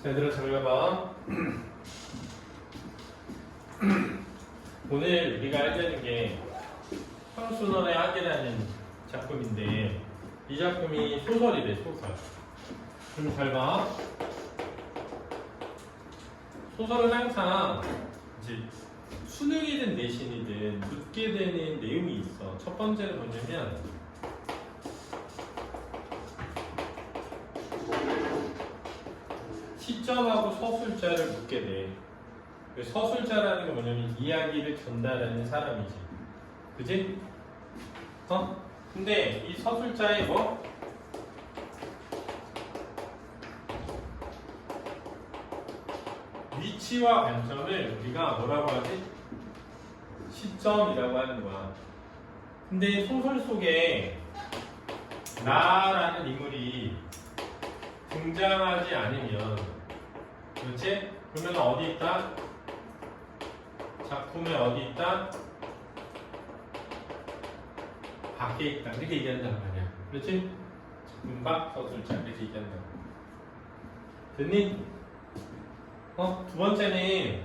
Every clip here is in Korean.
자, 얘들아 잘 봐봐. 오늘 우리가 할 되는 게 청순원의 학이라는 작품인데 이 작품이 소설이래, 소설. 그럼 잘 봐. 소설은 항상 이제 수능이든 내신이든 묻게 되는 내용이 있어. 첫 번째는 뭐냐면 시점하고 서술자를 묻게 돼. 서술자라는 게 뭐냐면 이야기를 전달하는 사람이지. 그지? 근데 이 서술자의 뭐? 위치와 관점을 우리가 뭐라고 하지? 시점이라고 하는 거야. 근데 소설 속에 나라는 인물이 등장하지 않으면, 그렇지? 그러면 어디 있다? 작품에 어디 있다? 밖에 있다. 이렇게 얘기한단 말이야. 그렇지? 작품 밖 서술자 이렇게 얘기한다고. 됐니? 두 번째는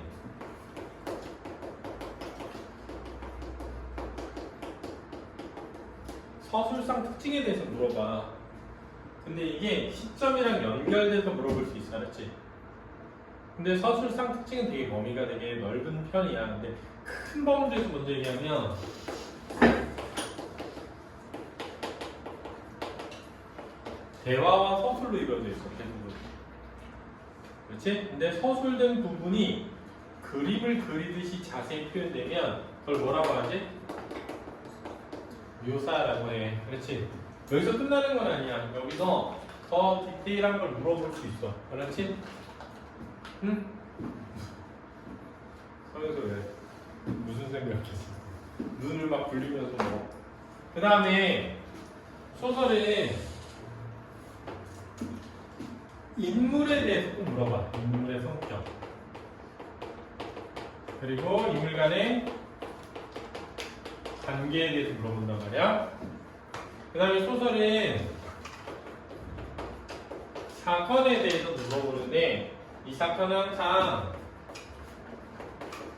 서술상 특징에 대해서 물어봐. 근데 이게 시점이랑 연결돼서 물어볼 수 있어, 알았지? 근데 서술상 특징은 되게 범위가 되게 넓은 편이야. 근데 큰 범위에서 먼저 얘기하면 대화와 서술로 이루어져 있어, 대부분. 그렇지? 근데 서술된 부분이 그림을 그리듯이 자세히 표현되면 그걸 뭐라고 하지? 묘사라고 해. 그렇지? 여기서 끝나는 건 아니야. 여기서 더 디테일한 걸 물어볼 수 있어. 그렇지? 응? 서에서 왜? 무슨 생각했어? 눈을 막 굴리면서 뭐. 그 다음에 소설은 인물에 대해서 꼭 물어봐. 인물의 성격. 그리고 인물 간의 관계에 대해서 물어본단 말이야. 그 다음에 소설은 사건에 대해서 물어보는데 이 사건은 항상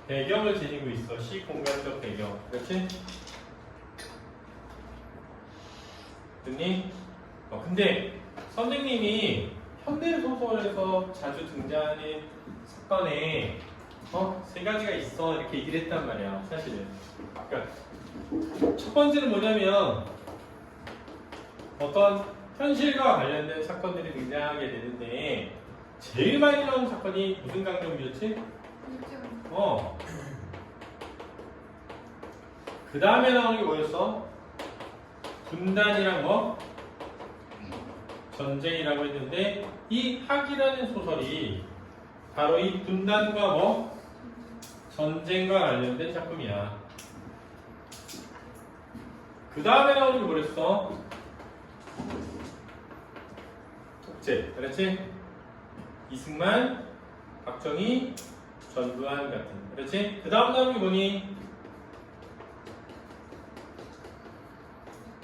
배경을 지니고 있어. 시공간적 배경. 그렇지? 됐니? 근데 선생님이 현대소설에서 자주 등장하는 사건에 세 가지가 있어 이렇게 얘기를 했단 말이야. 사실은. 그러니까 첫 번째는 뭐냐면 어떤 현실과 관련된 사건들이 등장하게 되는데 제일 많이 나오는 사건이 무슨 강점이었지? 그 다음에 나오는 게 뭐였어? 분단이랑 뭐? 전쟁이라고 했는데 이 학이라는 소설이 바로 이 분단과 뭐? 전쟁과 관련된 작품이야. 그 다음에 나오는 게 뭐랬어? 독재. 그렇지? 이승만, 박정희, 전두환 같은. 그렇지? 그 다음 나오는 게 뭐니?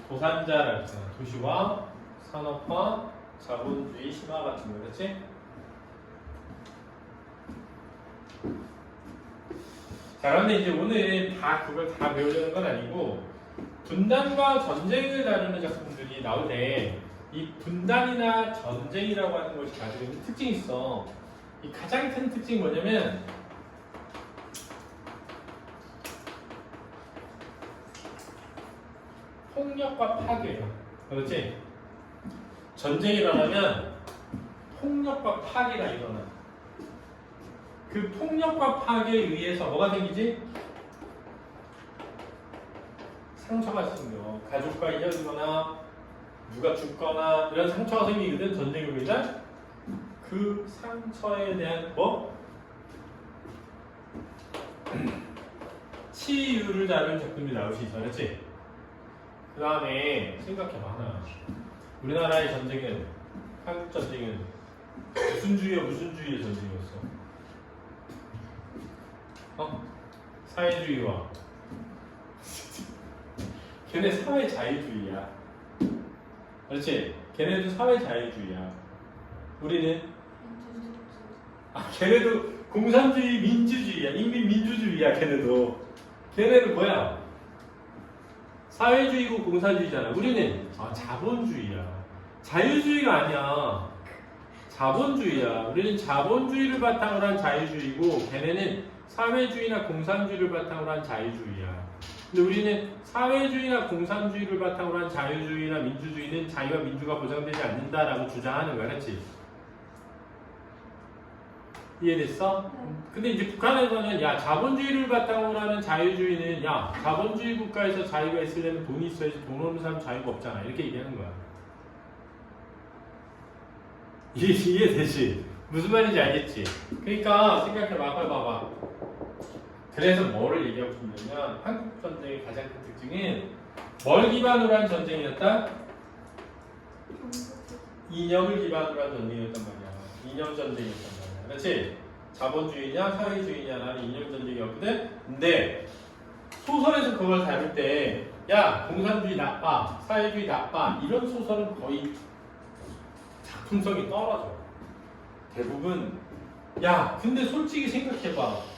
도산자라 했잖아. 도시화, 산업화, 자본주의 심화 같은 거. 그렇지? 자, 그런데 이제 오늘 다 그걸 다 배우려는 건 아니고 분단과 전쟁을 다루는 작품들이 나올 때 이 분단이나 전쟁이라고 하는 것이 가지고 있는 특징이 있어. 이 가장 큰 특징이 뭐냐면 폭력과 파괴야. 그렇지? 전쟁이 일어나면 폭력과 파괴가 일어나. 그 폭력과 파괴에 의해서 뭐가 생기지? 상처가 생겨. 가족과 이어지거나 누가 죽거나 이런 상처가 생기거든. 전쟁으로 인한 그 상처에 대한 뭐? 치유를 다룬 작품이 나올 수 있어. 그렇지? 그 다음에 생각해봐 하나. 우리나라의 전쟁은, 한국 전쟁은 무슨 주의와 무슨 주의의 전쟁이었어? 사회주의와 걔네 사회자유주의야. 그렇지? 걔네도 사회자유주의야. 우리는 걔네도 공산주의 민주주의야. 인민민주주의야 걔네도. 걔네는 뭐야? 사회주의고 공산주의잖아. 우리는 자본주의야. 자유주의가 아니야. 자본주의야. 우리는 자본주의를 바탕으로 한 자유주의고 걔네는 사회주의나 공산주의를 바탕으로 한 자유주의야. 근데 우리는 사회주의나 공산주의를 바탕으로 한 자유주의나 민주주의는 자유와 민주가 보장되지 않는다라고 주장하는 거야. 그렇지? 이해됐어? 네. 근데 이제 북한에서는 야 자본주의를 바탕으로 하는 자유주의는 야 자본주의 국가에서 자유가 있으려면 돈이 있어야지 돈 없는 사람 자유가 없잖아. 이렇게 얘기하는 거야. 이해되지? 무슨 말인지 알겠지? 그러니까 생각해봐. 아까 봐봐. 그래서 뭐를 얘기하고 싶냐면 한국 전쟁의 가장 큰 특징은 뭘 기반으로 한 전쟁이었다? 이념을 기반으로 한 전쟁이었단 말이야. 이념 전쟁이었단 말이야. 그렇지? 자본주의냐 사회주의냐라는 이념 전쟁이었거든. 근데 소설에서 그걸 다룰 때 야 공산주의 나빠, 사회주의 나빠 이런 소설은 거의 작품성이 떨어져. 대부분 야 근데 솔직히 생각해봐.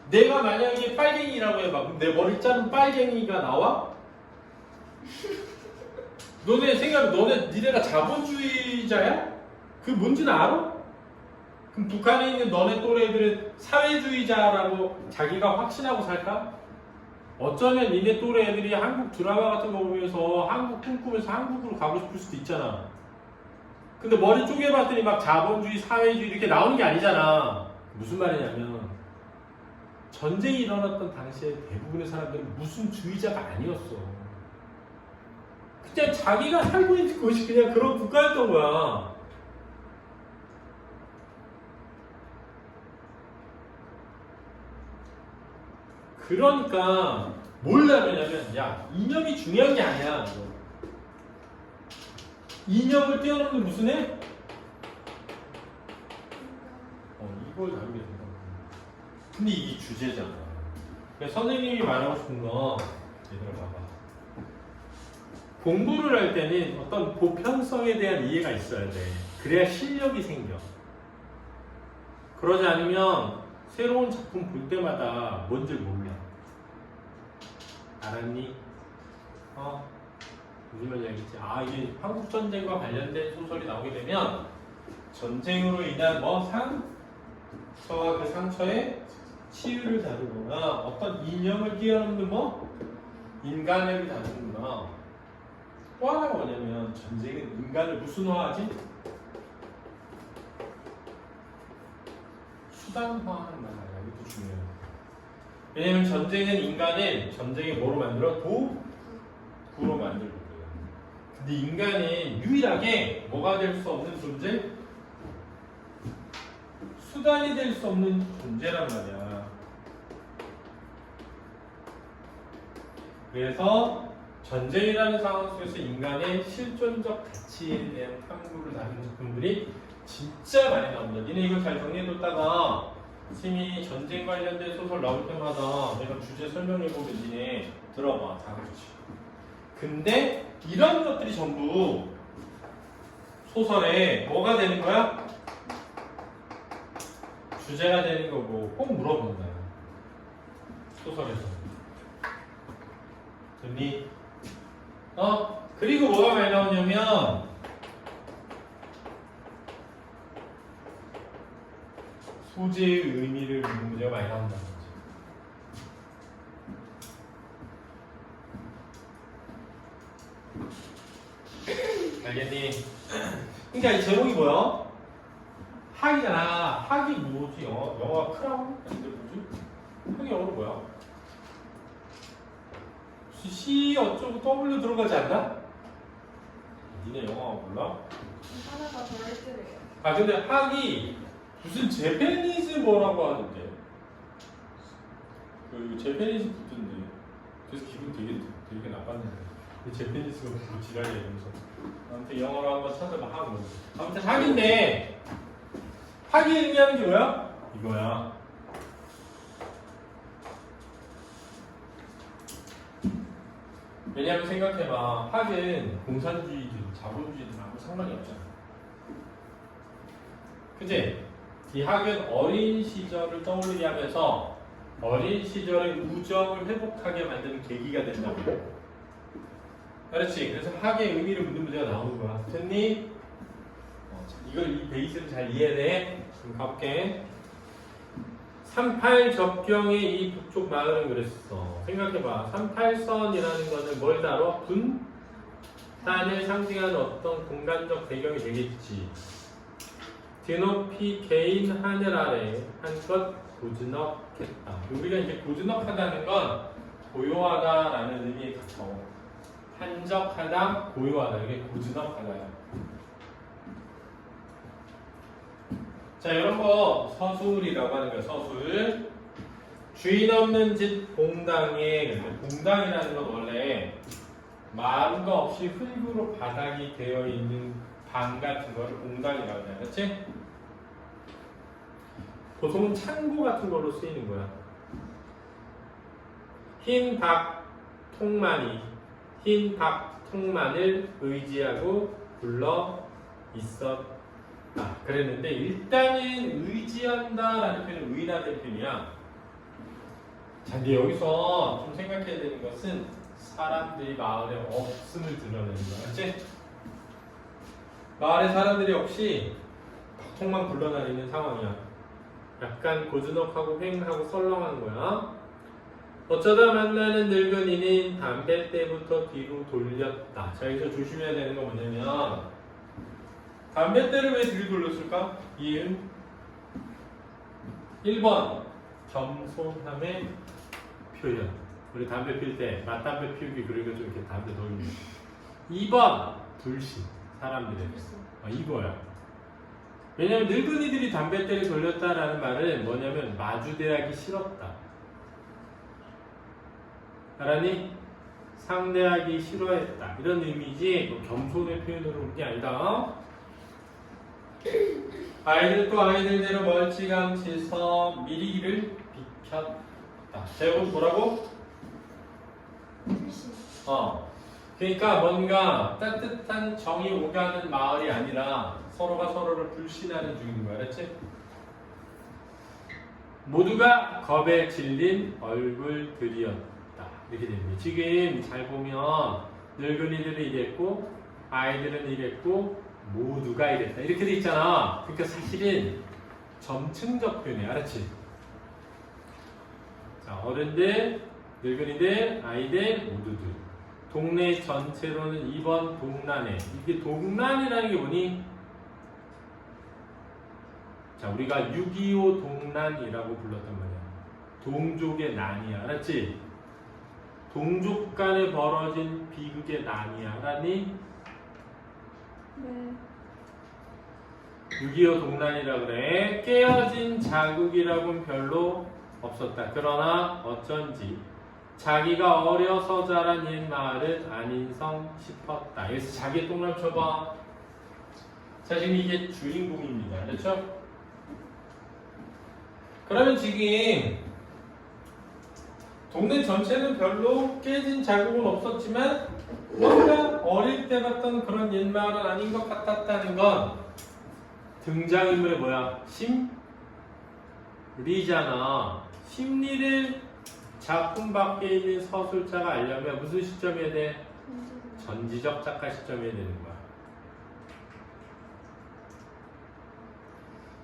내가 만약에 빨갱이라고 해봐. 그럼 내 머리 자른 빨갱이가 나와? 니네가 자본주의자야? 그게 뭔지는 알아? 그럼 북한에 있는 너네 또래 애들은 사회주의자라고 자기가 확신하고 살까? 어쩌면 니네 또래 애들이 한국 드라마 같은 거 보면서 한국 꿈꾸면서 한국으로 가고 싶을 수도 있잖아. 근데 머리 쪼개봤더니 막 자본주의, 사회주의 이렇게 나오는 게 아니잖아. 무슨 말이냐면 전쟁이 일어났던 당시에 대부분의 사람들은 무슨 주의자가 아니었어. 그냥 자기가 살고 있는 곳이 그냥 그런 국가였던 거야. 그러니까 뭘 하냐면 야 이념이 중요한 게 아니야. 이념을 뛰어넘는 무슨 해? 이걸 다루게 된다. 근데 이게 주제잖아. 그러니까 선생님이 말하고 싶은 거 얘들아 봐봐. 공부를 할 때는 어떤 보편성에 대한 이해가 있어야 돼. 그래야 실력이 생겨. 그러지 않으면 새로운 작품 볼 때마다 뭔지 몰라. 알았니? 무슨 말인지 알겠지? 이게 한국전쟁과 관련된 소설이 나오게 되면 전쟁으로 인한 상처와 그 상처의 치유를 다루거나 어떤 이념을 뛰어넘는 인간을 다루는구나. 또 하나가 뭐냐면 전쟁은 인간을 무슨 화하지? 수단화하는 말이야. 이것도 중요해. 왜냐면 전쟁은 인간을 전쟁의 뭐로 만들어? 도구로 만들거든. 근데 인간은 유일하게 뭐가 될 수 없는 존재? 수단이 될 수 없는 존재란 말이야. 그래서 전쟁이라는 상황 속에서 인간의 실존적 가치에 대한 탐구를 다루는 작품들이 진짜 많이 나옵니다. 니네 이거 잘 정리해뒀다가 선생님이 전쟁 관련된 소설 나올 때마다 내가 주제 설명해보면 니네 들어봐. 다 그렇지. 근데 이런 것들이 전부 소설에 뭐가 되는 거야? 주제가 되는 거고 꼭 물어본다. 소설에서. 됐니? 그리고 뭐가 많이 나오냐면 소재의 의미를 묻는 문제가 많이 나온다는 거지. 알겠니? 그러니까 이 제목이 뭐야? 학이잖아. 학이 뭐지? 영어가 크라운? 근데 뭐지? 학이 영어로 뭐야? C 어쩌고 W 들어가지 않나? 니네 영어 몰라? 하나가 더 했더래요. 근데 학이 무슨 재패니즈 뭐라고 하는데 그 재패니즈 붙던데 그래서 기분 되게 나빴는데 재패니즈가 뭐 지랄이야 이러면서 아무튼 영어로 한번 찾아봐. 학은 아무튼 학인데 학이 의미하는 게 뭐야? 이거야. 왜냐하면 생각해봐. 학은 공산주의든 자본주의든 아무 상관이 없잖아. 그치? 디학은 어린 시절을 떠올리게 하면서 어린 시절의 우정을 회복하게 만드는 계기가 된다고. 그렇지. 그래서 학의 의미를 묻는 문제가 나오는 거야. 됐니? 이걸 이 베이스를 잘 이해해야 돼. 지금 가볼게. 38 접경의 이 북쪽 마을은 그랬어. 생각해봐. 38선이라는 거는 뭘 다뤄? 분단을 상징하는 어떤 공간적 배경이 되겠지. 드높이 개인 하늘 아래 한껏 고즈넉했다. 우리가 이제 고즈넉하다는 건 고요하다라는 의미에 가까워. 한적하다, 고요하다. 이게 고즈넉하다야. 자, 이런 거 서술이라고 하는 거야. 서술. 주인 없는 집 공당에, 공당이라는 건 원래 마루가 없이 흙으로 바닥이 되어 있는 방 같은 거를 공당이라고 하잖아. 그렇지? 보통은 창고 같은 걸로 쓰이는 거야. 흰 박 통만이 흰 박 통만을 의지하고 굴러 있었다. 그랬는데 일단은 의지한다라는 표현은 의인화된 표현이야. 자, 근데 여기서 좀 생각해야 되는 것은 사람들이 마을에 없음을 드러내는 거야. 그렇지? 마을에 사람들이 없이 박통만 굴러다니는 상황이야. 약간 고즈넉하고 휑하고 썰렁한 거야. 어쩌다 만나는 늙은이는 담뱃대부터 뒤로 돌렸다. 자, 여기서 조심해야 되는 건 뭐냐면 담뱃대를 왜 뒤로 돌렸을까? 이유는 1번 겸손함의 표현. 우리 담배 필 때 맞담배 피우기 그리고 좀 이렇게 담배 돌리는. 2번 불신. 사람들에게. 이거야. 왜냐면 늙은이들이 담뱃대를 돌렸다라는 말은 뭐냐면 마주대하기 싫었다. 알았니? 상대하기 싫어했다. 이런 의미지 뭐 겸손의 표현으로 온 게 아니다. 아이들도 아이들대로 멀찌감치 서 미리기를 비켰다. 제목은 뭐라고? 불신. 그러니까 뭔가 따뜻한 정이 오가는 마을이 아니라 서로가 서로를 불신하는 중인 거야. 알았지? 모두가 겁에 질린 얼굴들이었다. 이렇게 됩니다. 지금 잘 보면 늙은이들은 이랬고 아이들은 이랬고 모두가 이랬다. 이렇게 돼 있잖아. 그러니까 사실은 점층적 표현이야. 알았지? 자, 어른들, 늙은이들, 아이들, 모두들. 동네 전체로는 이번 동란에. 이게 동란이라는 게 뭐니? 자, 우리가 6.25 동란이라고 불렀단 말이야. 동족의 난이야. 알았지? 동족 간에 벌어진 비극의 난이야. 알았니? 네. 6.25 동란이라 그래. 깨어진 자국이라고는 별로 없었다. 그러나 어쩐지 자기가 어려서 자란 옛 마을은 아닌성 싶었다. 여기서 자기의 똥을 쳐봐. 자, 지금 이게 주인공입니다. 그렇죠? 그러면 지금 동네 전체는 별로 깨진 자국은 없었지만 뭔가 어릴 때 봤던 그런 옛 마을은 아닌 것 같았다는 건 등장인물이 뭐야? 심리잖아. 심리를 작품 밖에 있는 서술자가 알려면 무슨 시점이어야 돼? 전지적 작가 시점이어야 되는 거야.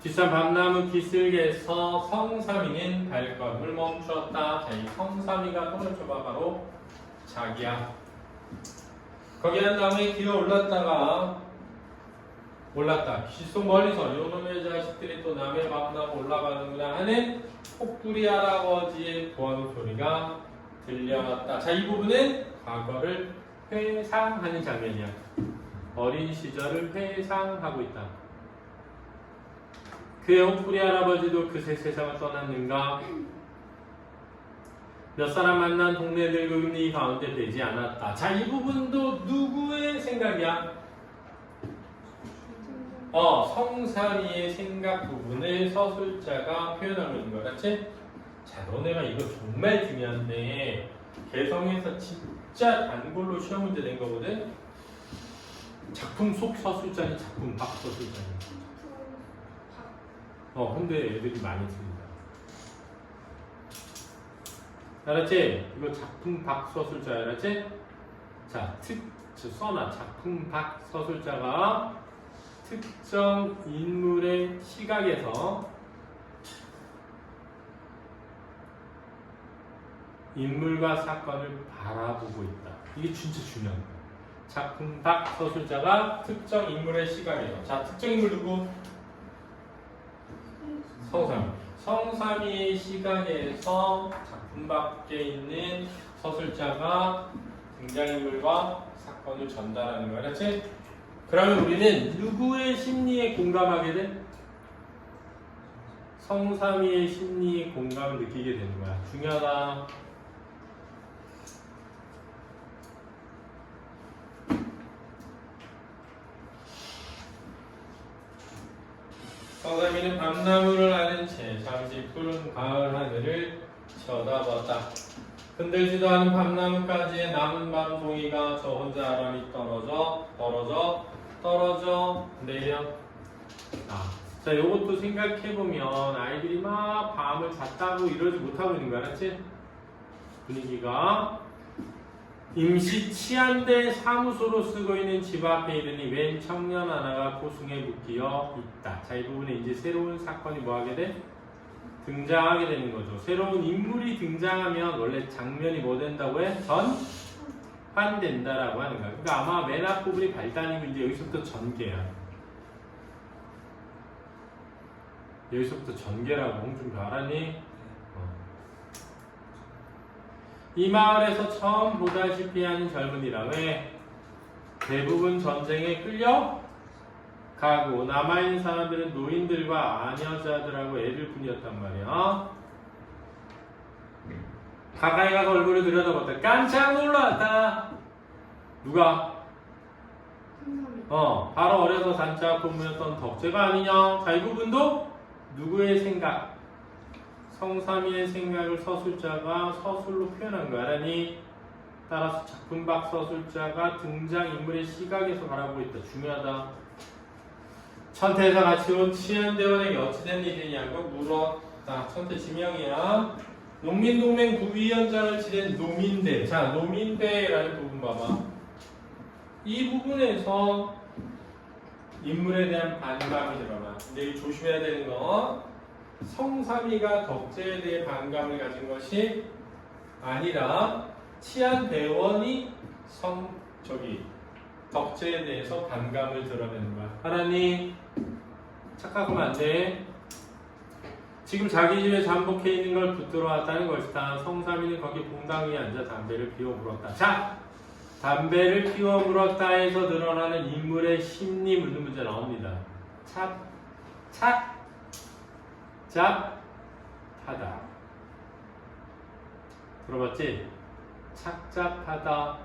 뒷산 밤나무 기슭에서 성삼이는 발걸음을 멈추었다. 자, 이 성삼이가 손을 쳐봐. 바로 자기야. 거기 한 다음에 기어 올랐다. 귓속 멀리서 요놈의 자식들이 또 남의 밤나무 올라가는구나 하는 폭부리 할아버지의 고함 소리가 들려왔다. 자, 이 부분은 과거를 회상하는 장면이야. 어린 시절을 회상하고 있다. 그의 혹부리 할아버지도 그새 세상을 떠났는가? 몇 사람 만난 동네 늙은이 가운데 되지 않았다. 자, 이 부분도 누구의 생각이야? 성삼이의 생각 부분을 서술자가 표현하고 있는 거야. 그렇지? 자, 너네가 이거 정말 중요한데 개성에서 진짜 단골로 시험 문제 낸 거거든? 작품 속 서술자니 작품 밖 서술자니? 근데 애들이 많이 틀린다. 알았지? 이거 작품 박 서술자 알았지? 자, 써놔. 작품 박 서술자가 특정 인물의 시각에서 인물과 사건을 바라보고 있다. 이게 진짜 중요한 거야. 작품 박 서술자가 특정 인물의 시각에서. 자, 특정 인물 누구? 성삼이. 성삼이의 시각에서 작품 밖에 있는 서술자가 등장인물과 사건을 전달하는 거야. 그렇지? 그러면 우리는 누구의 심리에 공감하게 돼? 성삼이의 심리에 공감을 느끼게 되는 거야. 중요하다. 성삼이는 밤나무를 아는 채 잠시 푸른 가을 하늘을 쳐다봤다. 흔들지도 않은 밤나무까지의 남은 밤송이가 저 혼자 아람이 떨어져 내려. 자, 요것도 생각해보면 아이들이 막 밤을 잤다고 이러지 못하고 있는 거 알았지? 분위기가 임시 치안대 사무소로 쓰고 있는 집 앞에 이르니 웬 청년 하나가 고승에 묶여 있다. 자, 이 부분에 이제 새로운 사건이 뭐하게 돼? 등장하게 되는 거죠. 새로운 인물이 등장하면 원래 장면이 뭐 된다고 해? 전환된다라고 하는 거야. 그러니까 아마 맨 앞부분이 발단이고 이제 여기서부터 전개야. 여기서부터 전개라고 홍준표 알았니? 이 마을에서 처음 보다시피 하는 젊은이라. 왜? 대부분 전쟁에 끌려 가고 남아있는 사람들은 노인들과 아녀자들하고 애들 뿐이었단 말이야. 가까이 가서 얼굴을 들여다봤다. 깜짝 놀랐다. 누가? 바로 어려서 단짝 본무였던 덕재가 아니냐. 자, 이 부분도 누구의 생각? 성삼이의 생각을 서술자가 서술로 표현한 거 알아니? 따라서 작품 밖 서술자가 등장인물의 시각에서 바라보고 있다. 중요하다. 천태에서 같이 온 치안대원에게 어찌된 일이냐고 물었다. 천태 지명이야. 농민동맹 부위원장을 지낸 노민대. 자, 노민대라는 부분 봐봐. 이 부분에서 인물에 대한 반감이 드러나. 근데 이 조심해야 되는 거, 성삼이가 덕재에 대해 반감을 가진 것이 아니라 치안대원이 덕재에 대해서 반감을 드러내는 거야. 하나님, 착각하면 안 돼. 지금 자기 집에 잠복해 있는 걸 붙들어 왔다는 것이다. 성삼이는 거기 봉당 위에 앉아 담배를 피워 물었다. 자, 담배를 피워 물었다에서 드러나는 인물의 심리 묻는 문제 나옵니다. 착잡하다. 들어봤지? 착잡하다.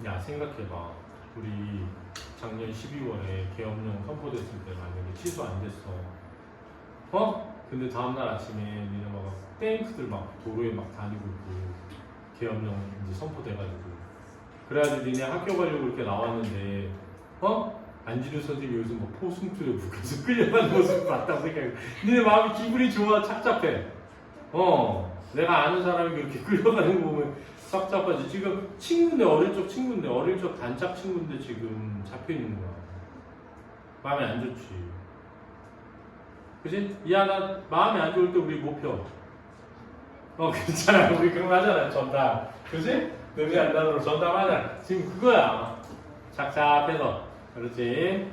야, 생각해봐. 우리 작년 12월에 계엄령 선포됐을 때 만약에 취소 안 됐어. 근데 다음날 아침에 니네 막 땡크들 막 도로에 막 다니고 있고 계엄령 이제 선포돼가지고 그래가지고 니네 학교 가려고 이렇게 나왔는데 안진우 선생님이 여기서 뭐 포승투에 묶여서 끌려가는 모습을 봤다고 생각해. 니네 마음이 기분이 좋아. 착잡해. 내가 아는 사람이 그렇게 끌려가는 거 보면 착잡하지. 지금 친구인데 어릴 적 단짝 친구인데 지금 잡혀있는 거야. 마음이 안 좋지. 그치? 나 마음이 안 좋을 때 우리 못 펴. 괜찮아. 우리 그런 거 하잖아. 전담. 그치? 냄새 안 나도록 전담하잖아. 지금 그거야. 착잡해서. 그렇지?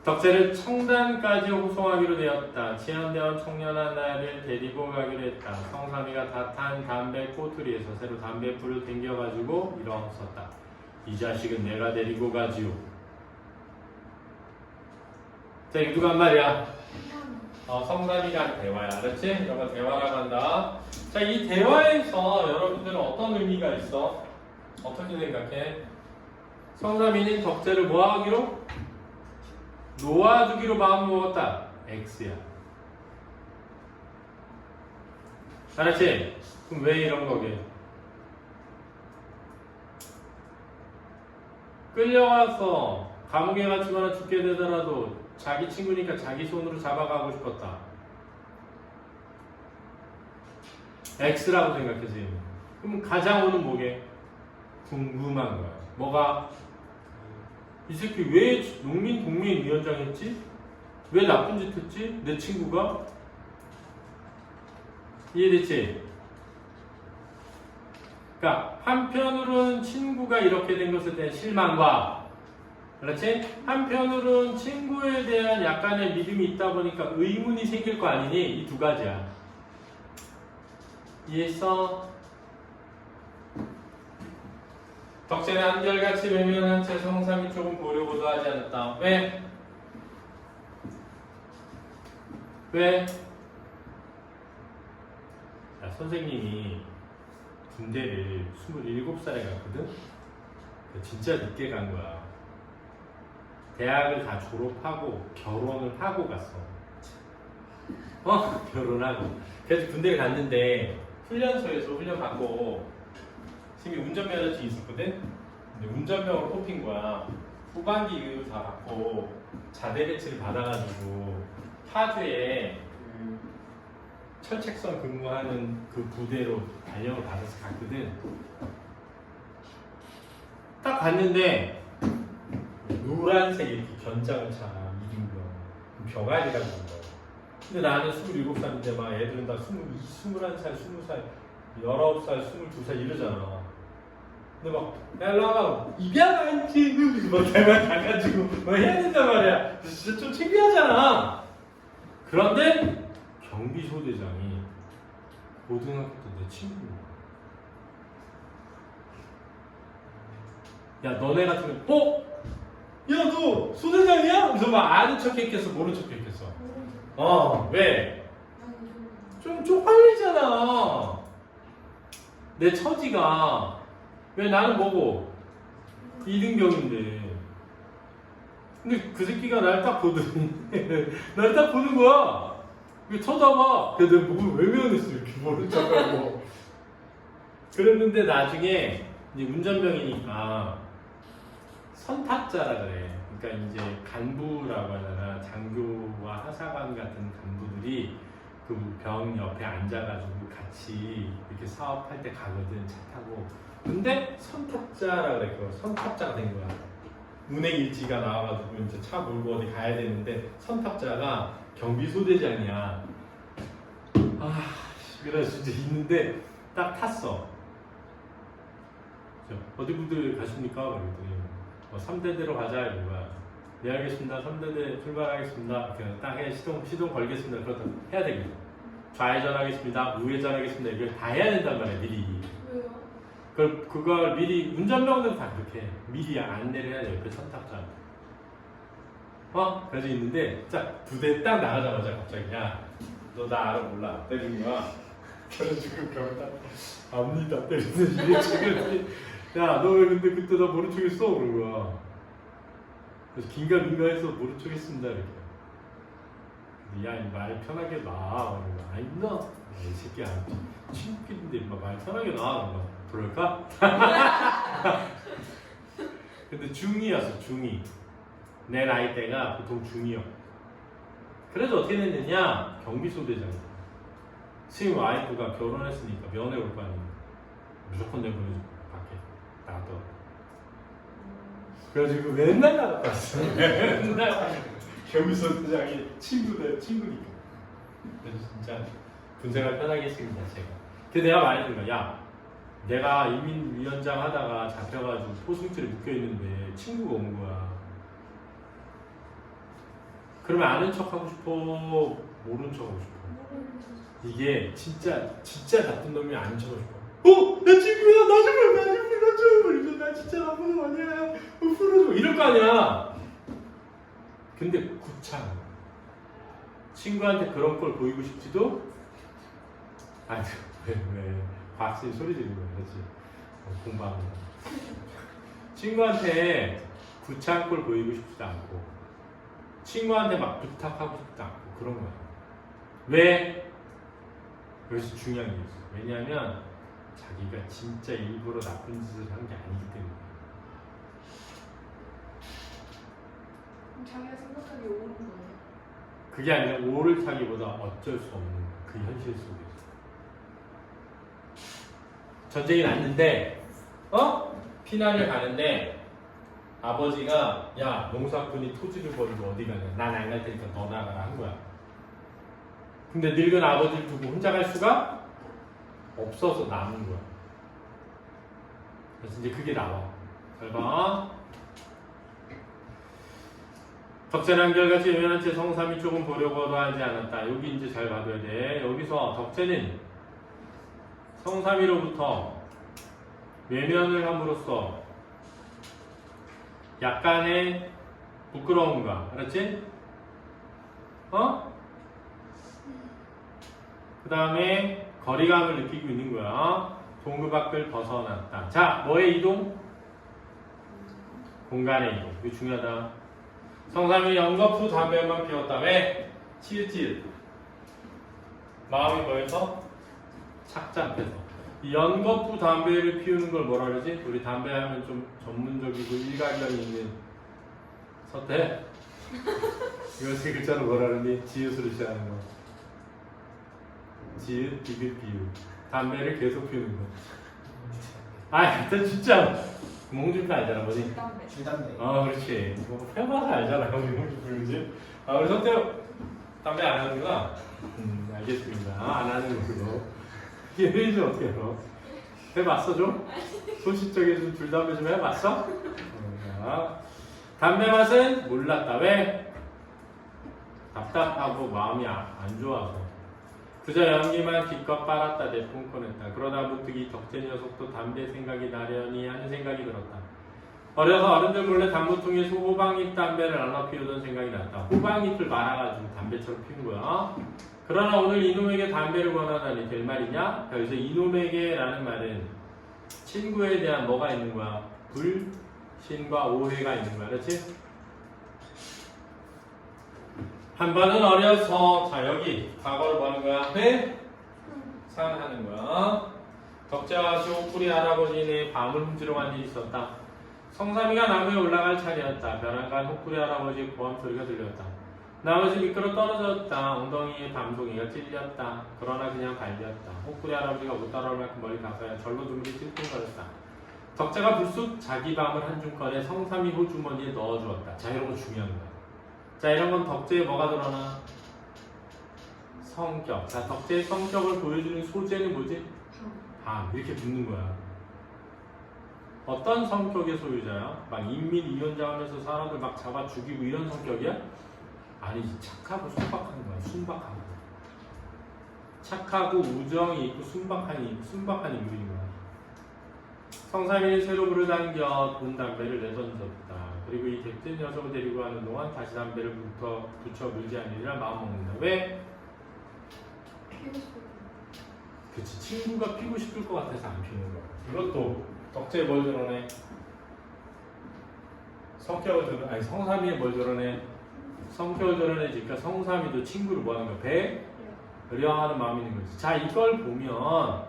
덕재를 청단까지 호송하기로 되었다. 치안대원 청년 하나를 데리고 가기로 했다. 성삼이가 다 탄 담배 꼬투리에서 새로 담배불을 당겨가지고 일어섰다. 이 자식은 내가 데리고 가지요. 자, 이거 누가 한 말이야? 성삼이가 한 대화야. 알았지? 이런 거 대화라고 한다. 자, 이 대화에서 여러분들은 어떤 의미가 있어? 어떻게 생각해? 성삼이는 덕재를 뭐 하기로? 놓아주기로 마음 먹었다. X야. 알았지? 그럼 왜 이런 거게? 끌려가서 감옥에 갇히거나 죽게 되더라도 자기 친구니까 자기 손으로 잡아가고 싶었다. X라고 생각해지. 그럼 가장 오는 뭐게? 궁금한 거야. 뭐가? 이 새끼 왜 농민 동맹 위원장 했지? 왜 나쁜 짓 했지? 내 친구가? 이해됐지? 그러니까 한편으로는 친구가 이렇게 된 것에 대한 실망과, 그렇지? 한편으로는 친구에 대한 약간의 믿음이 있다 보니까 의문이 생길 거 아니니? 이 두 가지야. 이해했어? 덕질의 한결같이 외면한 채 성상이 조금 보려고도 하지 않았다. 왜? 왜? 자, 선생님이 군대를 27살에 갔거든? 진짜 늦게 간 거야. 대학을 다 졸업하고 결혼을 하고 갔어. 결혼하고. 그래서 군대를 갔는데 훈련소에서 훈련 받고 선생님이 운전면허증이 있었거든? 근데 운전병으로 뽑힌 거야. 후반기 이후 다 받고 자대 배치를 받아가지고 파주에 그 철책선 근무하는 그 부대로 발령을 받아서 갔거든. 딱 갔는데 노란색 이렇게 견장을 차 이등병 병아리라고 하는 거야. 근데 나는 27살인데 막 애들은 다 21살, 20살, 19살, 22살 이러잖아. 근데 막 야 입양 안지 막 대만 가가지고 막 해야 된단 말이야. 진짜 좀 창피하잖아. 그런데 경비소대장이 고등학교 때 내 친구야. 야 너네 같은 거 야 너 소대장이야? 그래서 막 아는 척 했겠어 모른 척 했겠어? 왜? 좀 쪽팔리잖아. 내 처지가 왜 나는 뭐고? 이등병인데. 근데 그 새끼가 날 딱 보더니 날 딱 보는 거야. 왜 쳐다봐. 그래서 내가 목을 외면했어 이렇게 모른 척하고. 그랬는데 나중에 이제 운전병이니까 선탑자라 그래. 그러니까 이제 간부라고 하잖아. 장교와 하사관 같은 간부들이 그 병 옆에 앉아가지고 같이 이렇게 사업할 때 가거든 차 타고. 근데 선탑자라 그래. 그 선탑자가 된 거야. 운행일지가 나와가지고 이제 차 몰고 어디 가야 되는데 선탑자가 경비소대장이야. 그래서 이제 있는데 딱 탔어. 어디 부대 가십니까? 그랬더니 3대대로 가자 이런 거야. 네 알겠습니다. 3대대 출발하겠습니다. 딱 해 시동 걸겠습니다. 그렇다 해야 되겠죠. 좌회전하겠습니다. 우회전하겠습니다. 이걸 다 해야 된단 말이야 미리. 왜요? 그걸 미리 운전병들은 다 그렇게 해. 미리 안내를 해야 돼. 옆에 선탑자. 그래서 있는데 자 부대 딱 나가자마자 갑자기 야 너 나 알아 몰라 때리는 거야. 그래가지고 병을 딱 압니다 때리더니 야 너 왜 근데 그때 나 모른 척 했어? 그런 거야. 그래서 긴가민가해서 모른 척 했습니다 이렇게. 야 말 편하게 놔. 아니 나이 새끼야 친구끼리인데 말 편하게 놔. 그럴까? 근데 중2였어 중2. 내 나이대가 보통 중2였. 그래서 어떻게 됐느냐 경비소대장. 지금 와이프가 결혼했으니까 면회 올 거 아니야. 무조건 내보내줘 밖에 나도. 그래가지고 맨날 나갔다 왔어. 맨날 경비소대장이 친구니까. 그래서 진짜 군생활 편하게 했습니다 제가. 근데 내가 말해준 거야. 야 내가 인민위원장 하다가 잡혀가지고 포승줄에 묶여있는데 친구가 온 거야. 그러면 아는 척 하고 싶어? 모르는 척 하고 싶어? 이게 진짜 나쁜 놈이 아는 척 하고 싶어. 내 친구야 나 좀 풀어줘. 나 진짜 나쁜 놈 아니야. 풀어줘. 이럴 거 아니야. 근데 구창. 친구한테 그런 걸 보이고 싶지도? 아니 왜 과학생이 소리 지르는 거야, 그렇지? 공부하는 거. 친구한테 구차한 걸 보이고 싶지도 않고, 친구한테 막 부탁하고 싶지도 않고 그런 거야. 왜? 여기서 중요한 게 있어. 왜냐하면 자기가 진짜 일부러 나쁜 짓을 한 게 아니기 때문에. 자기가 생각하기 옳은 거예요. 그게 아니라 오를 타기보다 어쩔 수 없는 그 현실 속에서. 전쟁이 났는데 피난을 가는데 아버지가 야 농사꾼이 토지를 버리고 어디 가냐, 난 안 갈 테니까 너 나가라 한 거야. 근데 늙은 아버지를 두고 혼자 갈 수가 없어서 남은 거야. 그래서 이제 그게 나와. 잘 봐. 덕제는 한결같이 외면한 채 성삼이 조금 보려고도 하지 않았다. 여기 이제 잘 봐둬야 돼. 여기서 덕제는 성삼이로부터 외면을 함으로써 약간의 부끄러움과, 그렇지? 그 다음에 거리감을 느끼고 있는 거야. 동그 밖을 벗어났다. 자, 뭐의 이동? 공간의 이동. 이거 중요하다. 성삼이 연거푸 담배만 피웠다. 왜? 치읓치읓. 마음이 뭐해서? 착잡해서. 이 연거푸 담배를 피우는 걸 뭐라 그러지? 우리 담배 하면 좀 전문적이고 일가견이 있는 서태? 이거 세 글자로 뭐라 그러니? 지읒으로 시작하는 거. 지읒, 디귿, 비읒. 담배를 계속 피우는 거. 하여튼 진짜 홍준표 알잖아, 뭐지? 담배. 줄담배. 그렇지. 뭐 해봐서 알잖아, 홍준표 그러지? 우리 서태 담배 안 하는구나. 알겠습니다. 안 하는 걸로. 얘네 좀 어떻게 알아? 해봤어 좀? 소시적에 좀 줄담배 좀 해봤어? 자, 담배 맛은 몰랐다. 왜? 답답하고 마음이 안 좋아서. 그저 연기만 기껏 빨았다 내뿜 꺼냈다. 그러다 문득 이 덕재 녀석도 담배 생각이 나려니 하는 생각이 들었다. 어려서 어른들 몰래 단무통에서 호방잎 담배를 나눠 피우던 생각이 났다. 호방잎을 말아가지고 담배처럼 피운 거야. 그러나 오늘 이놈에게 담배를 권하다니 될 말이냐? 여기서 이놈에게라는 말은 친구에 대한 뭐가 있는 거야? 불신과 오해가 있는 거야. 그렇지? 한 번은 어려서, 자 여기 과거를 뭐 하는 거야? 회? 상하는 거야. 덕재와 시오쿠리 할아버지네 밤을 훔치러 간 일이 있었다. 성삼이가 나무에 올라갈 차례였다. 벼랑간 호쿠리 할아버지의 고함 소리가 들렸다. 나머지 미끄러 떨어졌다. 엉덩이에 밤송이가 찔렸다. 그러나 그냥 발렸다. 호쿠리 할아버지가 못 따라올 만큼 멀리 가서야 절로 주물이 찔끔거렸다. 덕재가 불쑥 자기 밤을 한 줌 꺼내 성삼이 호주머니에 넣어주었다. 자 이런 거 중요한 거야. 자 이런 건 덕재에 뭐가 드러나? 성격. 자 덕재의 성격을 보여주는 소재는 뭐지? 밤. 이렇게 붙는 거야. 어떤 성격의 소유자야? 막 인민 이혼자 하면서 사람들 막 잡아 죽이고 이런 성격이야? 아니지. 착하고 순박한 거야. 순박하고. 착하고 우정이 있고 순박한 인물인 거야. 성삼이는 새로 불을 당겨 돈 담배를 내던졌다. 그리고 이 객진 녀석을 데리고 가는 동안 다시 담배를 붙여 물지 않으리라 마음먹는다. 왜? 피우고 싶을 때. 그치. 친구가 피고 싶을 것 같아서 안 피는 거야. 이것도 덕재에 뭘 드러내? 성격을 드러내. 아니 성삼이에 뭘 드러내? 성격을 드러내지. 그러니까 성삼이도 친구를 뭐 하는 거야? 배려하는 마음이 있는 거지. 자 이걸 보면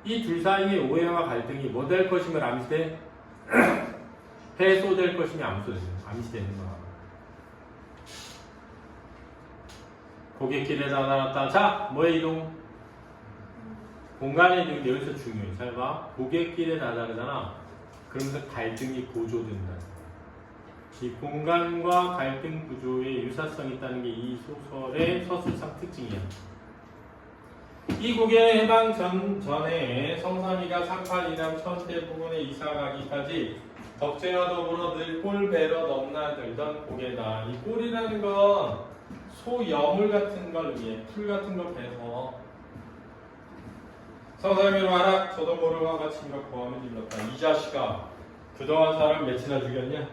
이 둘 사이의 오해와 갈등이 뭐 될 것임을 암시돼? 해소될 것이며 암시되는 거야. 고갯길에 다다랐다. 자, 뭐의 이동? 공간의 이동이 여기서 중요해. 잘 봐. 고갯길에 다다르잖아. 그러면서 갈등이 고조된다. 이 공간과 갈등 구조에 유사성이 있다는 게 이 소설의 서술상 특징이야. 이 고개의 해방 전에 성삼이가 상판이남 천대 부근에 이사가기까지 덕재와 더불어 늘 꼴배러 넘나들던 고개다. 이 꼴이라는 건 소여물 같은 걸 의미해. 풀 같은 걸 베서 성삼이로 하라. 저도 모르고 화가 친가 고함을 질렀다. 이 자식아 그동안 사람 몇이나 죽였냐?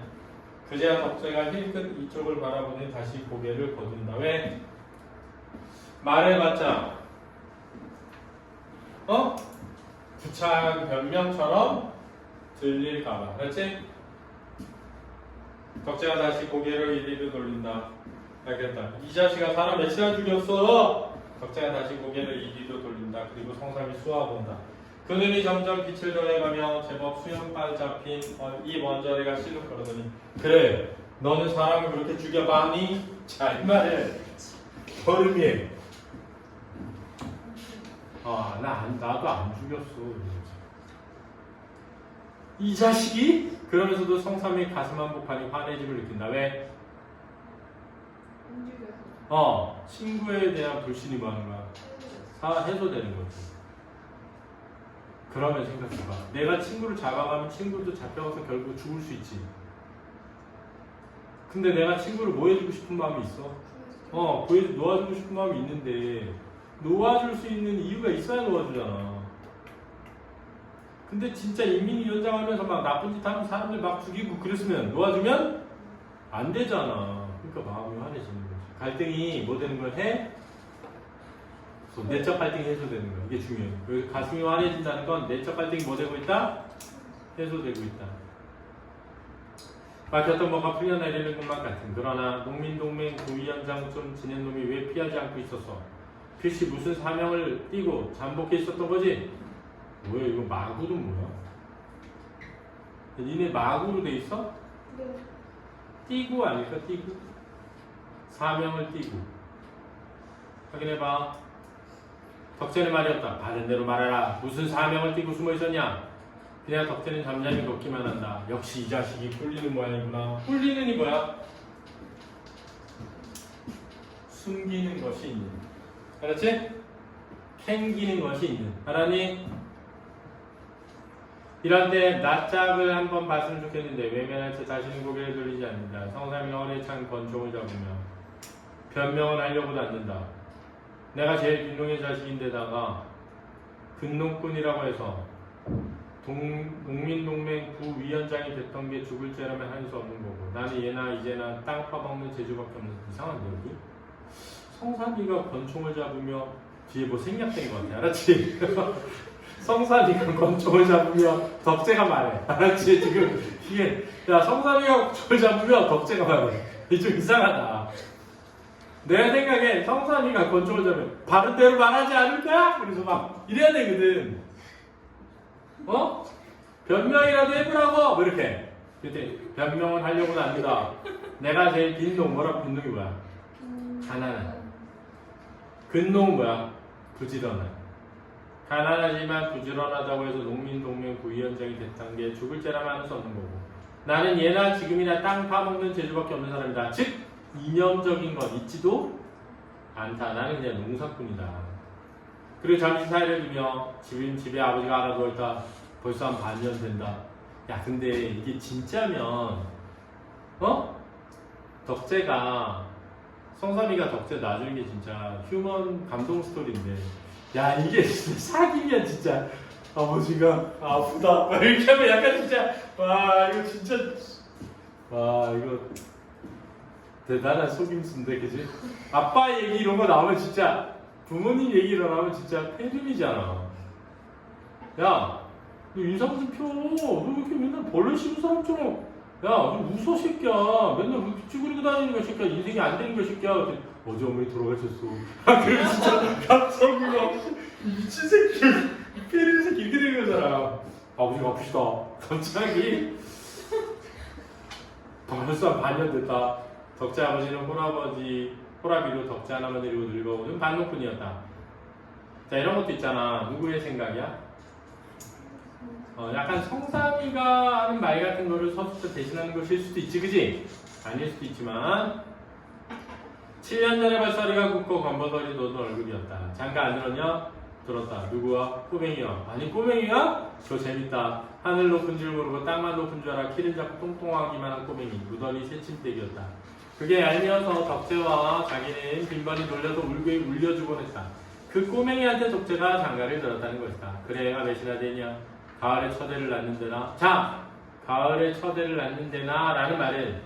그제야 덕재가 힐끗 이쪽을 바라보니 다시 고개를 거둔다. 왜? 말해봤자 구차한 변명처럼 들릴까봐. 그렇지? 덕재가 다시 고개를 이리로 돌린다. 알겠다. 이 자식아 사람 몇이나 죽였어? 덕자가 다시 고개를 이리로 돌린다. 그리고 성삼이 쏘아본다. 그 눈이 점점 빛을 더해가며 제법 수염발 잡힌 이 원저리가 실룩 거르더니 그래 너는 사람을 그렇게 죽여봤니? 자 이 말에 걸음이 나도 안 죽였어. 이 자식이? 그러면서도 성삼이 가슴 한복판이 환해짐을 느낀다. 왜? 움직여서. 친구에 대한 불신이 뭐 하는 거야? 해소되는 거지. 그러면 생각해봐. 내가 친구를 잡아가면 친구도 잡혀가서 결국 죽을 수 있지. 근데 내가 친구를 뭐 해주고 싶은 마음이 있어? 놓아주고 싶은 마음이 있는데 놓아줄 수 있는 이유가 있어야 놓아주잖아. 근데 진짜 인민위원장 하면서 막 나쁜 짓 하면 사람들 막 죽이고 그랬으면 놓아주면 안 되잖아. 그러니까 마음이 환해지는 거지. 갈등이 뭐 되는 걸 해? 내적 갈등이 해소되는 거야. 이게 중요해. 여기 가슴이 환해진다는 건 내적 갈등이 뭐 되고 있다? 해소되고 있다. 밝혔던 뭐가 풀려내리는 것만 같은. 그러나 농민동맹 부위원장 좀 지낸 놈이 왜 피하지 않고 있었어? 필시 무슨 사명을 띠고 잠복해 있었던 거지? 뭐야 이거 마구는 뭐야? 니네 마구로 돼 있어? 네. 띠고 아닐까? 띠고? 사명을 띠고 확인해봐. 덕재는 말이었다. 바른 대로 말해라. 무슨 사명을 띠고 숨어 있었냐? 그냥 덕재는 잠잠히 걷기만 한다. 역시 이 자식이 꿀리는 모양이구나. 꿀리는이 뭐야? 숨기는 것이 있는. 알았지? 캥기는 것이 있는. 알았니? 이런 때 낯짝을 한번 봤으면 좋겠는데 외면할 때 다시는 고개를 돌리지 않는다. 성삼이 허리에 찬 권총을 잡으며 변명을 하려고도 않는다. 내가 제일 빈농의 자식인데다가 근농꾼이라고 해서 농민동맹 부위원장이 됐던 게 죽을 죄라면 할 수 없는 거고 나는 얘나 이제나 땅 파먹는 재주밖에 없는. 이상한데 여기? 성삼이가 권총을 잡으며 뒤에 뭐 생략된 것 같아. 알았지? 성삼이가 권총을 잡으며 덕재가 말해. 알았지? 지금 이게 야 성삼이가 권총을 잡으며 덕재가 말해. 이게 좀 이상하다. 내 생각에 성삼이가 권총을 잡으면 바른 대로 말하지 않을까? 그래서 막 이래야 되거든. 변명이라도 해보라고! 뭐 이렇게. 그때 변명을 하려고는 합니다. 내가 제일 빈농, 뭐라고 빈농이 뭐야? 가난한. 근농은 뭐야? 부지런한. 가난하지만 부지런하다고 해서 농민동맹 부위원장이 됐다는 게 죽을 죄라면 할 수 없는 거고. 나는 예나 지금이나 땅 파먹는 재주밖에 없는 사람이다. 즉, 이념적인 건 있지도 않다. 나는 그냥 농사꾼이다. 그리고 잠시 사이를 두며 지금 집에 아버지가 알아 누워있다. 벌써 한 반년 된다. 야 근데 이게 진짜면 덕재가 성삼이가 덕재 놔주는 게 진짜 휴먼 감동 스토리인데 야 이게 진짜 사기면 진짜 아버지가 아프다 이렇게 하면 약간 진짜 와 이거 진짜 와 이거 대단한 속임수인데 그지? 아빠 얘기 이런 거 나오면 진짜 부모님 얘기 일어나면 진짜 폐륜이잖아. 야, 너 인상 좀 펴. 너 왜 이렇게 맨날 벌레 씹은 사람처럼. 야, 좀 웃어, 새끼야. 맨날 왜 이렇게 쭈그리고 다니는 거야, 새끼야. 인생이 안 되는 거야, 새끼야. 그랬더니, 어제 어머니 돌아가셨어. 그래, 진짜 갑자기 막, 미친 새끼. 이 폐륜 새끼 이렇게 되는 거잖아. 아버지가 아프시다. 갑자기. 벌써 한 반년 됐다. 덕재 아버지는 호라비로 덕재 하나만 데리고 늙어오는 반농꾼이었다. 자 이런 것도 있잖아. 누구의 생각이야? 약간 성삼이가 하는 말 같은 거를 서술서 대신하는 것일 수도 있지, 그지? 아닐 수도 있지만 7년 전에 발사리가 굽고 건버더리 돋은 얼굴이었다. 잠깐 안 들었냐? 들었다. 누구야? 꼬맹이야. 아니 꼬맹이야? 저 재밌다. 하늘 높은 줄 모르고 땅만 높은 줄 알아 키를 잡고 똥똥하기만 한 꼬맹이. 무던히 새침대기였다. 그게 알면서 덕재와 자기는 빈번히 놀려서 울려주곤 했다. 그 꼬맹이한테 덕재가 장가를 들었다는 것이다. 그래 애가 몇이나 되냐? 가을에 처대를 낳는 데나. 자! 가을에 처대를 낳는 데나 라는 말은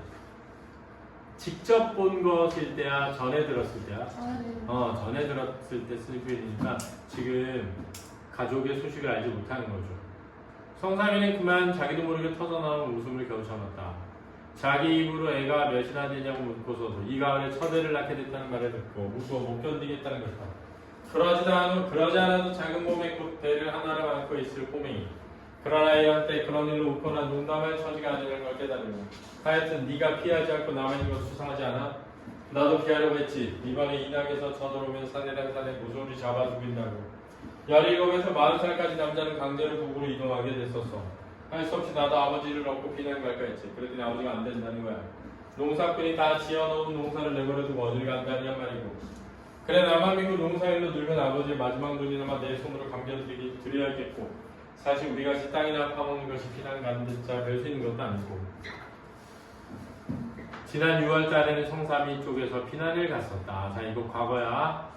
직접 본 것일 때야 전에 들었을 때야? 네. 전에 들었을 때 쓸 표현이니까 지금 가족의 소식을 알지 못하는 거죠. 성삼이는 그만 자기도 모르게 터져나온 웃음을 겨우 참았다. 자기 입으로 애가 몇이나 되냐고 묻고서도 이 가을에 처대를 낳게 됐다는 말을 듣고 무서워 못 견디겠다는 것이다. 그러지 않아도 작은 몸에 곧 배를 하나로 안고 있을 꼬맹이. 그러나 이런 때 그런 일로 웃거나 농담할 처지가 아니라는 걸 깨달으며 하여튼 네가 피하지 않고 남아있는 것 수상하지 않아? 나도 피하려고 했지. 이번에 인학에서 쳐들어오면 사내랑 사내 모조리 잡아 죽인다고. 17에서 40살까지 남자는 강제로 북으로 이동하게 됐었어. 할 수 없이 나도 아버지를 얻고 피난 갈까 했지. 그랬더니 아버지가 안 된다는 거야. 농사꾼이 다 지어놓은 농사를 내버려두고 어딜 간다냔 말이고. 그래 나만 믿고 농사일로 늙은 아버지의 마지막 눈이나마 내 손으로 감겨드려야겠고 사실 우리같이 땅이나 파먹는 것이 피난 가는 데자 별 수 있는 것도 아니고. 지난 6월 달에는 성삼이 쪽에서 피난을 갔었다. 자 이거 과거야.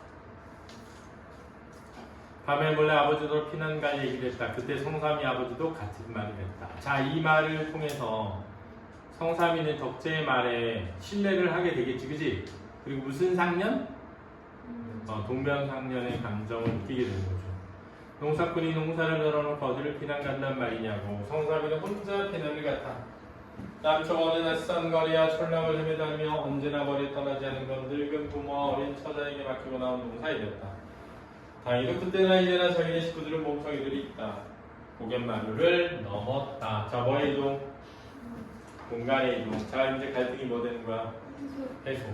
밤에 몰래 아버지도 피난 갈 얘기를 했다. 그때 성삼이 아버지도 같은 말을 했다. 자 이 말을 통해서 성삼이는 덕재의 말에 신뢰를 하게 되겠지, 그지? 그리고 무슨 상년? 동병상련의 감정을 느끼게 되는 거죠. 농사꾼이 농사를 널어놓고 어디를 피난 간단 말이냐고. 성삼이는 혼자 피난을 갔다. 남쪽 어느 낯선 거리와 촌락을 헤매다니며 언제나 머리 떠나지 않은 건 늙은 부모와 어린 처자에게 맡기고 나온 농사일이었다. 다행히도 그때나 이제나 자기네 식구들은 몸성이들이 있다. 고갯마루를 넘었다. 자 뭐의 이동? 공간의 이동. 자 이제 갈등이 뭐 되는 거야? 해소.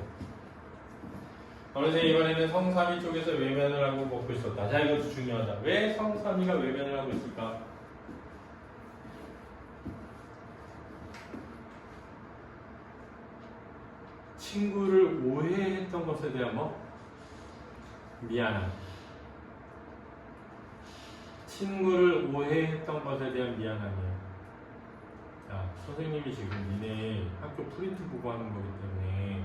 어느새 이번에는 성삼이 쪽에서 외면을 하고 먹고 있었다. 자 이것도 중요하다. 왜 성삼이가 외면을 하고 있을까? 친구를 오해했던 것에 대한 뭐? 미안함. 친구를 오해했던 것에 대한 미안함이에요. 자, 선생님이 지금 니네 학교 프린트 보고 하는 거기 때문에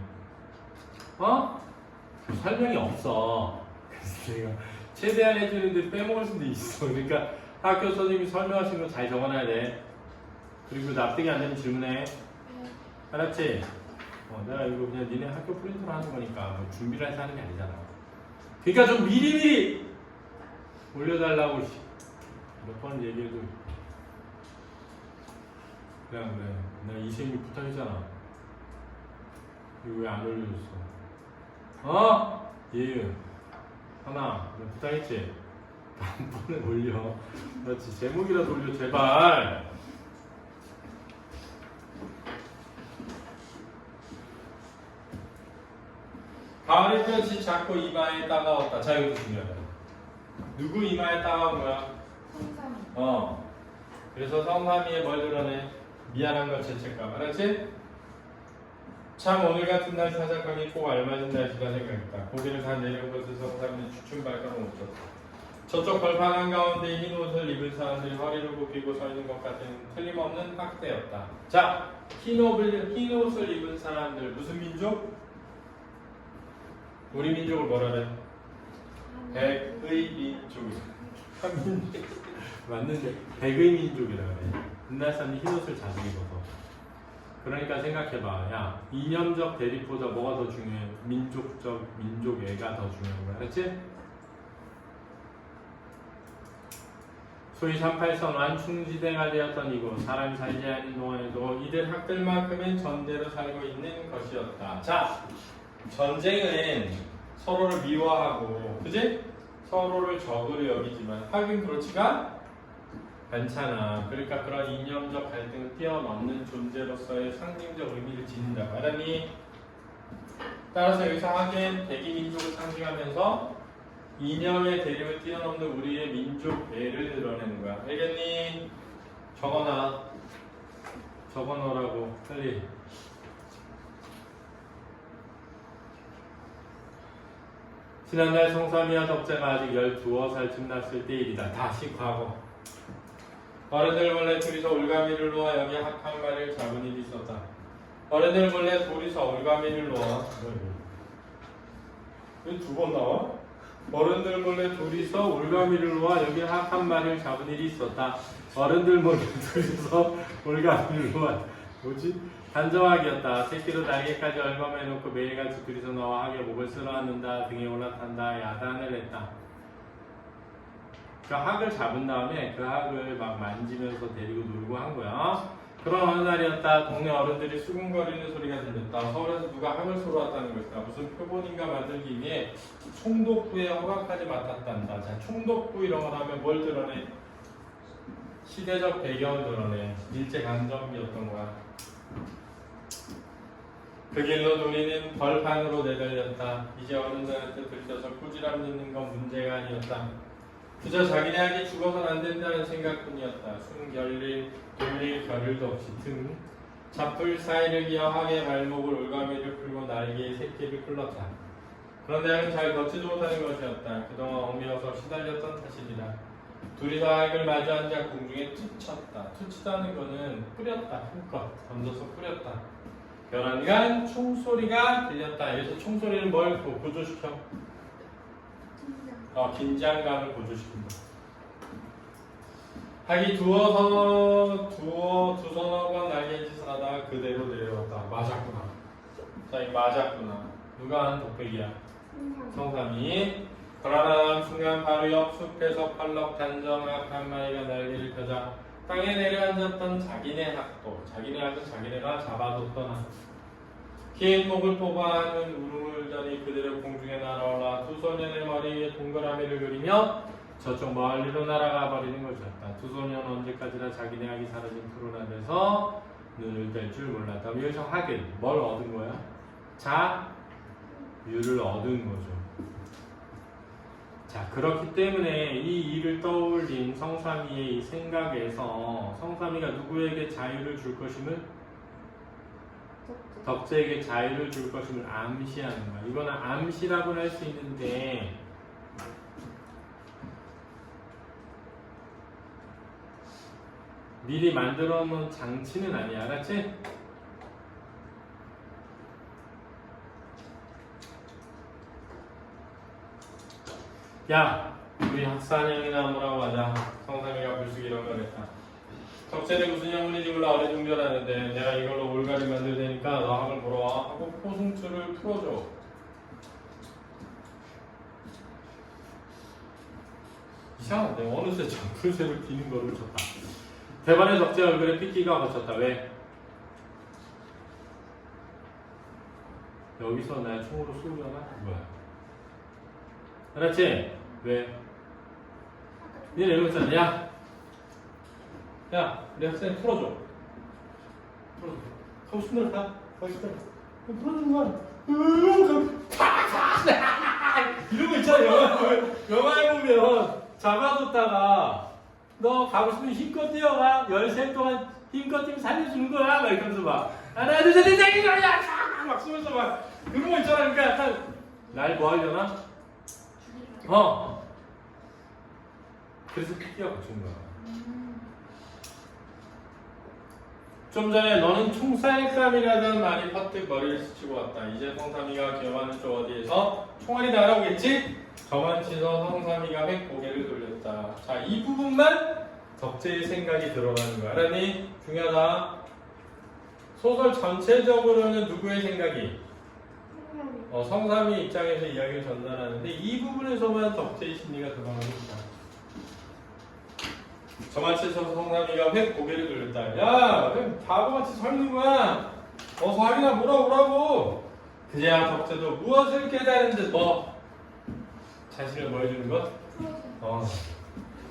설명이 없어. 그래서 내가 최대한 해주는데 빼먹을 수도 있어. 그러니까 학교 선생님이 설명하신 거 잘 적어놔야 돼. 그리고 납득이 안 되면 질문해. 알았지? 내가 이거 그냥 니네 학교 프린트로 하는 거니까 뭐 준비를 해서 하는 게 아니잖아. 그러니까 좀 미리미리 올려달라고 몇 번 얘기해도 그냥 그래. 내가 이쌤이 부탁했잖아. 이거 왜 안 올려줬어? 예은 하나 내가 부탁했지? 다음번에 올려. 나 진짜 제목이라도 올려 제발. 가을 햇볕이 작고 이마에 따가웠다. 자 이것도 중요하다. 누구 이마에 따가운 거야? 성삼이. 그래서 성삼이의 뭘 드러내? 미안한 것 죄책감. 알았지? 참 오늘 같은 날 사자감이 꼭 알맞은 날씨라 생각했다. 고개를 다 내려온 것을 성삼이는 주춤 발걸음 멈췄다. 저쪽 벌판 한가운데 흰 옷을 입은 사람들이 허리를 굽히고 서 있는 것 같은 틀림없는 학대였다. 자, 흰 옷을 입은 사람들 무슨 민족? 우리 민족을 뭐라 그래? 백의 민족. 한민족. 맞는데 백의 민족이라 그래. 옛날 사람이 흰 옷을 자주 입어서. 그러니까 생각해봐. 야, 이념적 대립보다 뭐가 더 중요해? 민족애가 더 중요한 거야. 알았지? 소위 38선 완충지대가 되었던 이곳. 사람이 살지 않는 동안에도 이들 학들만큼은 전대로 살고 있는 것이었다. 자, 전쟁은 서로를 미워하고, 그지? 서로를 적으로 여기지만 하긴 그렇지가 않잖아. 그러니까 그런 이념적 갈등을 뛰어넘는 존재로서의 상징적 의미를 지닌다. 알았니? 따라서 여기서 하긴 백이민족을 상징하면서 이념의 대립을 뛰어넘는 우리의 민족애를 드러내는 거야. 알겠니? 적어놓으라고 빨리. 지난날 성삼이와 덕재가 아직 12살쯤 났을 때 일이다. 다시 과거. 어른들 몰래 둘이서 올가미를 놓아 여기 한 마리를 잡은 일이 있었다. 어른들 몰래 둘이서 올가미를 놓아. 왜 두 번 나와? 어른들 몰래 둘이서 올가미를 놓아 여기 한 마리를 잡은 일이 있었다. 어른들 몰래 둘이서 올가미를 놓아. 뭐지? 단정하기였다. 새끼로 날개까지 얼마매놓고 매일같이 둘이서 나와 하게 목을 쓸어앉는다. 등에 올라탄다. 야단을 했다. 그 학을 잡은 다음에 그 학을 막 만지면서 데리고 놀고 한 거야. 그 그런 어느 날이었다. 동네 어른들이 수근거리는 소리가 들렸다. 서울에서 누가 학을 쏘러 왔다는 것이다. 무슨 표본인가 만들기 위해 총독부에 허가까지 맡았단다. 자, 총독부 이런 걸 하면 뭘 드러내? 시대적 배경을 드러내. 일제강점기였던 거야. 그 길로 누리는 벌판으로 내달렸다. 이제 어른들한테 들켜서 꾸지람 듣는 건 문제가 아니었다. 그저 자기네에게 죽어선 안 된다는 생각뿐이었다. 숨 결릴 돌릴 겨를도 없이 등 잡풀 사이를 기어 하게 발목을 올가미를 풀고 날개에 새끼를 풀렀다. 그런데 하긴 잘 걷지도 못하는 것이었다. 그동안 얽매여서 시달렸던 탓이니라. 둘이서 하익을 마주 앉아 공중에 투쳤다. 투치다는 거는 뿌렸다. 힘껏 던져서 뿌렸다. 변환간 총소리가 들렸다. 여기서 총소리는 뭘 고조시켜? 긴장감을 고조시킨다. 하기 두서너 번 날개짓을 하다가 그대로 내려왔다. 맞았구나. 자, 이 맞았구나. 누가 한 독백이야? 성삼이. 그러나 순간 바로 옆 숲에서 펄럭 단정한 한 마리가 날개를 펴자 땅에 내려앉았던 자기네 학도. 자기네 학은 자기네가 잡아뒀던 학. 긴 목을 뽑아하는 우르물전이 그대로 공중에 날아올라 두 소년의 머리 위에 동그라미를 그리며 저쪽 멀리로 날아가 버리는 것이었다. 두 소년 언제까지나 자기네 학이 사라진 푸른 하늘에서 눈을 뗄 줄 몰랐다. 여기서 학은 뭘 얻은 거야? 자유를 얻은 거죠. 자, 그렇기 때문에 이 일을 떠올린 성삼이의 이 생각에서 성삼이가 누구에게 자유를 줄 것임을? 덕재에게 자유를 줄 것임을 암시하는 거야. 이거는 암시라고는 할 수 있는데 미리 만들어 놓은 장치는 아니야. 알았지? 야, 우리 학사형이나 뭐라고 하자. 성삼이가 불쑥 이런 걸 했다. 덕체는 무슨 영문인지 몰라 어리둥절하는데 내가 이걸로 올가리 만들 테니까 너 학을 보러 와 하고 포승줄을 풀어줘. 이상한데 어느새 정풀새를 비는 거를 줬다. 대반의 덕체 얼굴에 핏기가 걷혔다. 왜? 여기서 날 총으로 쏘려나? 뭐야? 알았지? 왜? 니네 이러고 있잖아. 야, 우리 학생이 풀어줘. 풀어줘. 하고 싶다. 하고 싶다. 풀어주는 거야. 이러고 있잖아. 영화에 보면 잡아뒀다가 너 가고 싶으면 힘껏 뛰어가. 열세 동안 힘껏 뛰면 살려주는 거야. 막 이러면서 막 하나 둘 셋 넷 거야. 막 쏘면서 막 그런 거 있잖아. 그러니까 약간 날 뭐 하려나? 그래서 피기가 거친 거야. 좀 전에 너는 총살감이라는 말이 퍼뜩 머리를 스치고 왔다. 이제 성삼이가 기어가는 쪽 어디에서 총알이 날아오겠지? 저만치서 성삼이가 획 고개를 돌렸다. 자, 이 부분만 덕재의 생각이 들어가는 거야. 알았니? 중요하다. 소설 전체적으로는 누구의 생각이? 성삼이 입장에서 이야기를 전달하는데 이 부분에서만 덕재의 심리가 들어가는 거다. 저만치서 성삼이가 획 고개를 돌렸다. 야, 왜 바보같이 서 있는 거야? 어서 확인하 물어보라고. 그제야 덕재도 무엇을 깨달은지 자신을 뭐 해주는 것?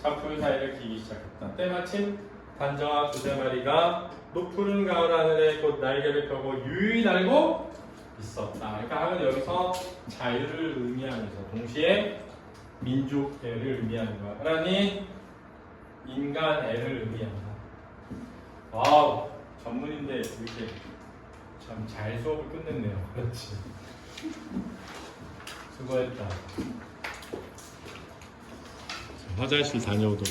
잡풀 사이를 기기 시작했다. 때마침 단정한 두세 마리가 높푸른 가을 하늘에 곧 날개를 펴고 유유히 날고 있었다. 그러니까 하면 여기서 자유를 의미하면서 동시에 민족애를 의미하는 거야. 그러니 인간애를 의미한다. 와우, 전문인데 이렇게 참 잘 수업을 끝냈네요. 그렇지. 수고했다. 화장실 다녀오도록.